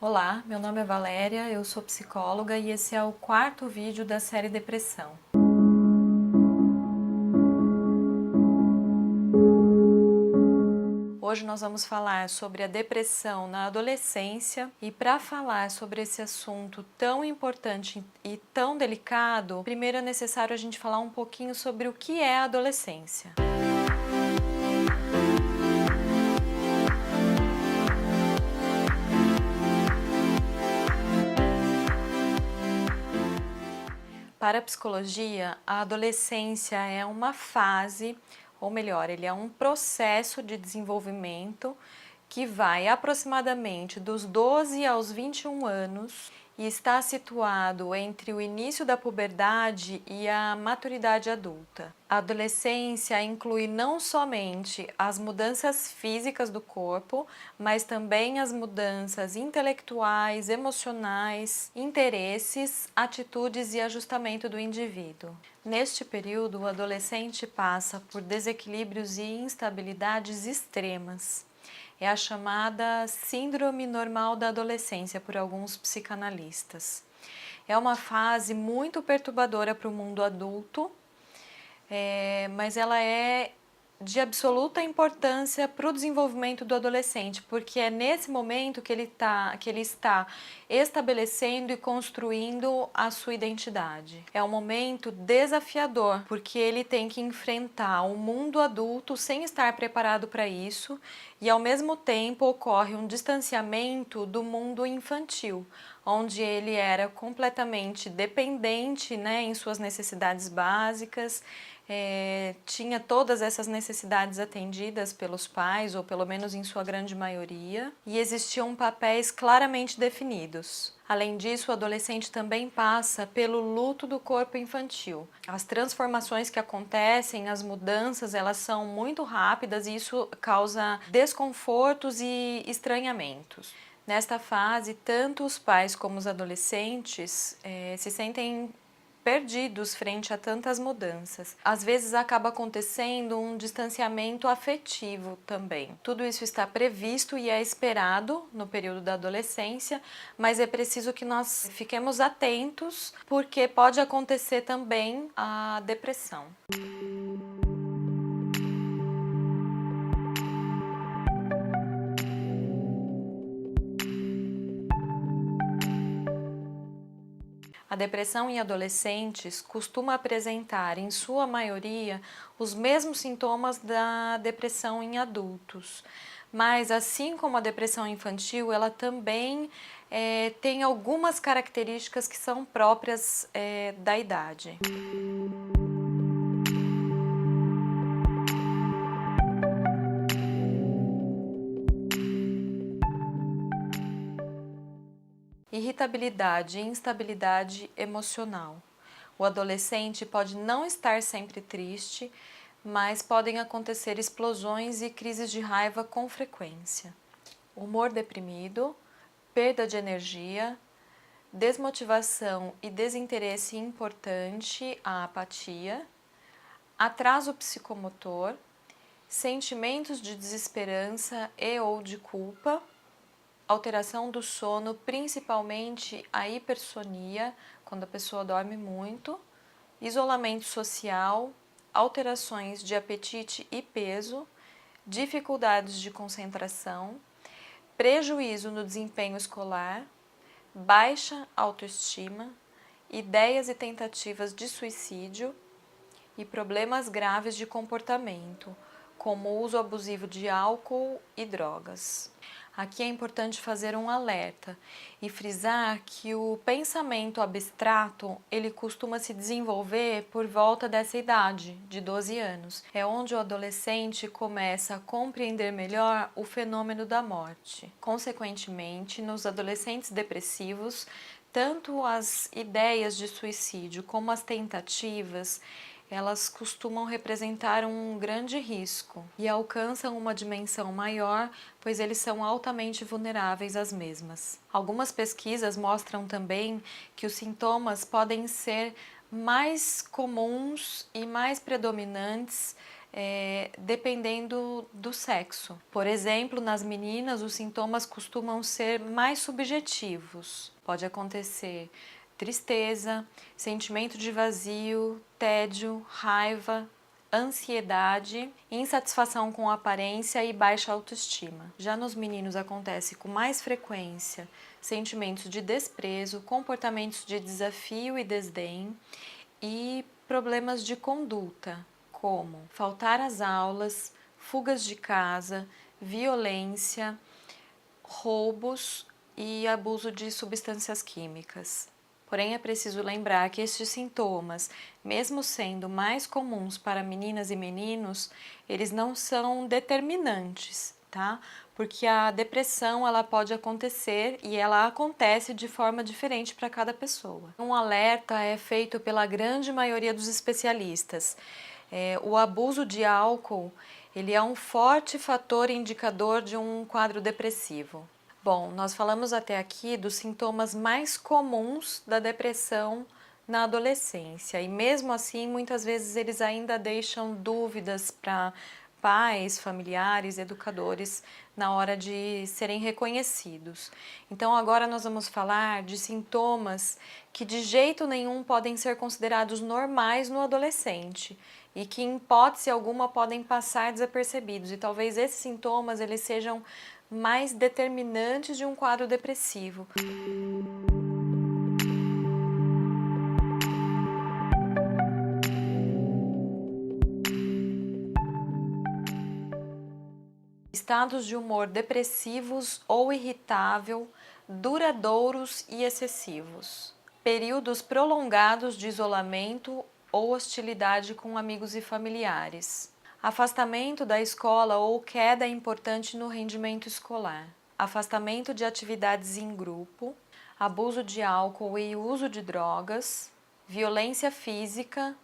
Olá, meu nome é Valéria, eu sou psicóloga e esse é o quarto vídeo da série Depressão. Hoje nós vamos falar sobre a depressão na adolescência e para falar sobre esse assunto tão importante e tão delicado, primeiro é necessário a gente falar um pouquinho sobre o que é a adolescência. Para a psicologia, a adolescência é uma fase, ou melhor, ele é um processo de desenvolvimento que vai aproximadamente dos 12 aos 21 anos e está situado entre o início da puberdade e a maturidade adulta. A adolescência inclui não somente as mudanças físicas do corpo, mas também as mudanças intelectuais, emocionais, interesses, atitudes e ajustamento do indivíduo. Neste período, o adolescente passa por desequilíbrios e instabilidades extremas. É a chamada síndrome normal da adolescência por alguns psicanalistas. É uma fase muito perturbadora para o mundo adulto, mas ela é de absoluta importância para o desenvolvimento do adolescente, porque é nesse momento que ele está estabelecendo e construindo a sua identidade. É um momento desafiador, porque ele tem que enfrentar o mundo adulto sem estar preparado para isso, e ao mesmo tempo ocorre um distanciamento do mundo infantil, onde ele era completamente dependente, em suas necessidades básicas, tinha todas essas necessidades atendidas pelos pais, ou pelo menos em sua grande maioria, e existiam papéis claramente definidos. Além disso, o adolescente também passa pelo luto do corpo infantil. As transformações que acontecem, as mudanças, elas são muito rápidas e isso causa desconfortos e estranhamentos. Nesta fase, tanto os pais como os adolescentes se sentem perdidos frente a tantas mudanças. Às vezes acaba acontecendo um distanciamento afetivo também. Tudo isso está previsto e é esperado no período da adolescência, mas é preciso que nós fiquemos atentos, porque pode acontecer também a depressão. A depressão em adolescentes costuma apresentar, em sua maioria, os mesmos sintomas da depressão em adultos. Mas, assim como a depressão infantil, ela também tem algumas características que são próprias da idade. Irritabilidade e instabilidade emocional. O adolescente pode não estar sempre triste, mas podem acontecer explosões e crises de raiva com frequência. Humor deprimido, perda de energia, desmotivação e desinteresse importante, a apatia, atraso psicomotor, sentimentos de desesperança e ou de culpa, alteração do sono, principalmente a hipersonia, quando a pessoa dorme muito, isolamento social, alterações de apetite e peso, dificuldades de concentração, prejuízo no desempenho escolar, baixa autoestima, ideias e tentativas de suicídio e problemas graves de comportamento, como o uso abusivo de álcool e drogas. Aqui é importante fazer um alerta e frisar que o pensamento abstrato, ele costuma se desenvolver por volta dessa idade, de 12 anos. É onde o adolescente começa a compreender melhor o fenômeno da morte. Consequentemente, nos adolescentes depressivos, tanto as ideias de suicídio como as tentativas, elas costumam representar um grande risco e alcançam uma dimensão maior, pois eles são altamente vulneráveis às mesmas. Algumas pesquisas mostram também que os sintomas podem ser mais comuns e mais predominantes dependendo do sexo. Por exemplo, nas meninas, os sintomas costumam ser mais subjetivos. Pode acontecer tristeza, sentimento de vazio, tédio, raiva, ansiedade, insatisfação com a aparência e baixa autoestima. Já nos meninos acontece com mais frequência sentimentos de desprezo, comportamentos de desafio e desdém e problemas de conduta, como faltar às aulas, fugas de casa, violência, roubos e abuso de substâncias químicas. Porém, é preciso lembrar que estes sintomas, mesmo sendo mais comuns para meninas e meninos, eles não são determinantes, tá? Porque a depressão ela pode acontecer e ela acontece de forma diferente para cada pessoa. Um alerta é feito pela grande maioria dos especialistas. O abuso de álcool ele é um forte fator indicador de um quadro depressivo. Bom, nós falamos até aqui dos sintomas mais comuns da depressão na adolescência e mesmo assim muitas vezes eles ainda deixam dúvidas para pais, familiares, educadores na hora de serem reconhecidos. Então agora nós vamos falar de sintomas que de jeito nenhum podem ser considerados normais no adolescente e que em hipótese alguma podem passar desapercebidos e talvez esses sintomas eles sejam mais determinantes de um quadro depressivo. Estados de humor depressivos ou irritável, duradouros e excessivos. Períodos prolongados de isolamento ou hostilidade com amigos e familiares. Afastamento da escola ou queda importante no rendimento escolar. Afastamento de atividades em grupo. Abuso de álcool e uso de drogas. Violência física.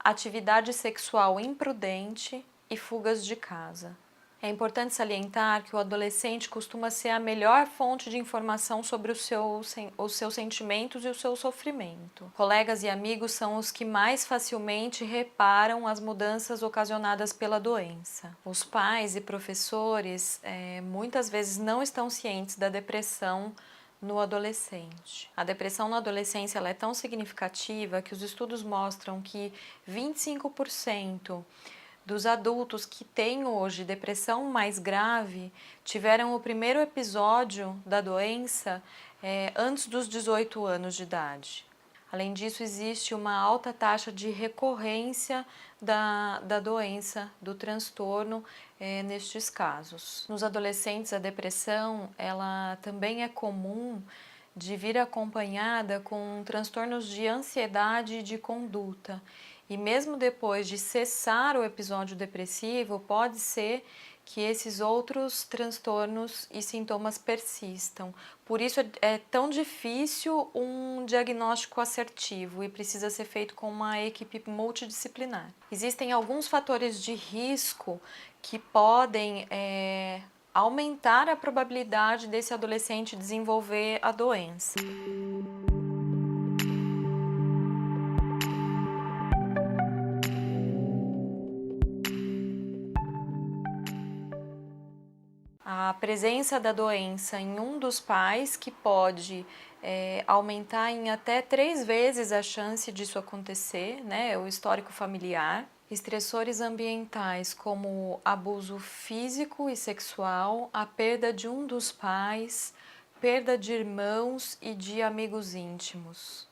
Atividade sexual imprudente e fugas de casa. É importante salientar que o adolescente costuma ser a melhor fonte de informação sobre os seus sentimentos e o seu sofrimento. Colegas e amigos são os que mais facilmente reparam as mudanças ocasionadas pela doença. Os pais e professores muitas vezes não estão cientes da depressão no adolescente. A depressão na adolescência ela é tão significativa que os estudos mostram que 25% dos adultos que têm hoje depressão mais grave tiveram o primeiro episódio da doença antes dos 18 anos de idade. Além disso, existe uma alta taxa de recorrência da doença, do transtorno nestes casos. Nos adolescentes, a depressão ela também é comum de vir acompanhada com transtornos de ansiedade e de conduta. E mesmo depois de cessar o episódio depressivo, pode ser que esses outros transtornos e sintomas persistam. Por isso é tão difícil um diagnóstico assertivo e precisa ser feito com uma equipe multidisciplinar. Existem alguns fatores de risco que podem aumentar a probabilidade desse adolescente desenvolver a doença. A presença da doença em um dos pais, que pode aumentar em até 3 vezes a chance disso acontecer, né? O histórico familiar. Estressores ambientais como abuso físico e sexual, a perda de um dos pais, perda de irmãos e de amigos íntimos.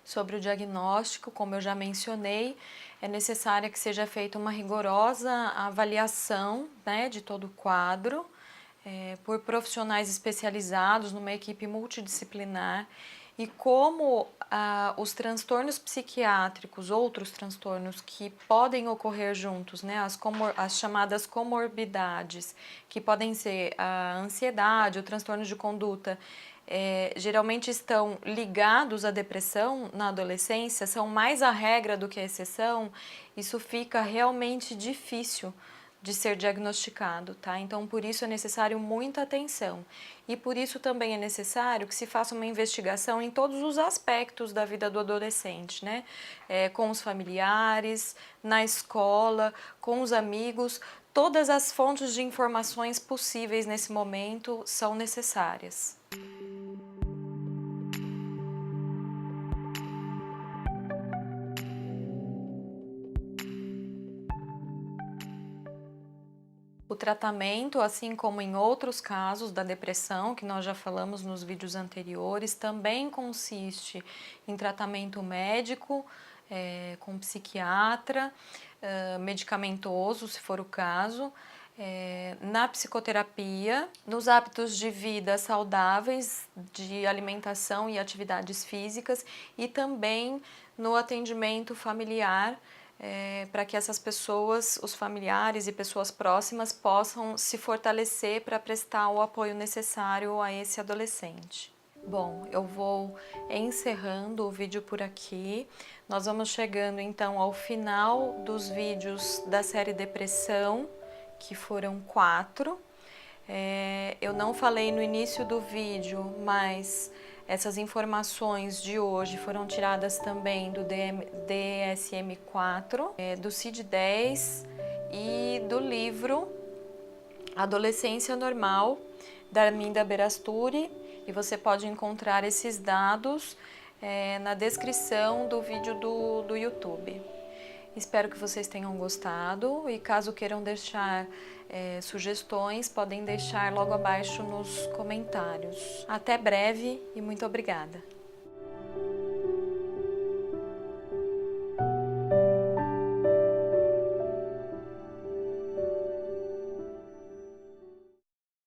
Sobre o diagnóstico, como eu já mencionei, é necessário que seja feita uma rigorosa avaliação, né, de todo o quadro por profissionais especializados numa equipe multidisciplinar e como os transtornos psiquiátricos, outros transtornos que podem ocorrer juntos, né, as chamadas comorbidades, que podem ser a ansiedade, o transtorno de conduta, geralmente estão ligados à depressão na adolescência, são mais a regra do que a exceção, isso fica realmente difícil de ser diagnosticado, tá? Então, por isso é necessário muita atenção. E por isso também é necessário que se faça uma investigação em todos os aspectos da vida do adolescente, né? Com os familiares, na escola, com os amigos. Todas as fontes de informações possíveis nesse momento são necessárias. O tratamento, assim como em outros casos da depressão, que nós já falamos nos vídeos anteriores, também consiste em tratamento médico, com psiquiatra, medicamentoso, se for o caso, na psicoterapia, nos hábitos de vida saudáveis, de alimentação e atividades físicas e também no atendimento familiar, para que essas pessoas, os familiares e pessoas próximas possam se fortalecer para prestar o apoio necessário a esse adolescente. Bom, eu vou encerrando o vídeo por aqui. Nós vamos chegando então ao final dos vídeos da série Depressão, que foram 4. Eu não falei no início do vídeo, mas essas informações de hoje foram tiradas também do DSM-4, do CID-10 e do livro Adolescência Normal, da Arminda Berasturi, e você pode encontrar esses dados na descrição do vídeo do YouTube. Espero que vocês tenham gostado e caso queiram deixar sugestões, podem deixar logo abaixo nos comentários. Até breve e muito obrigada!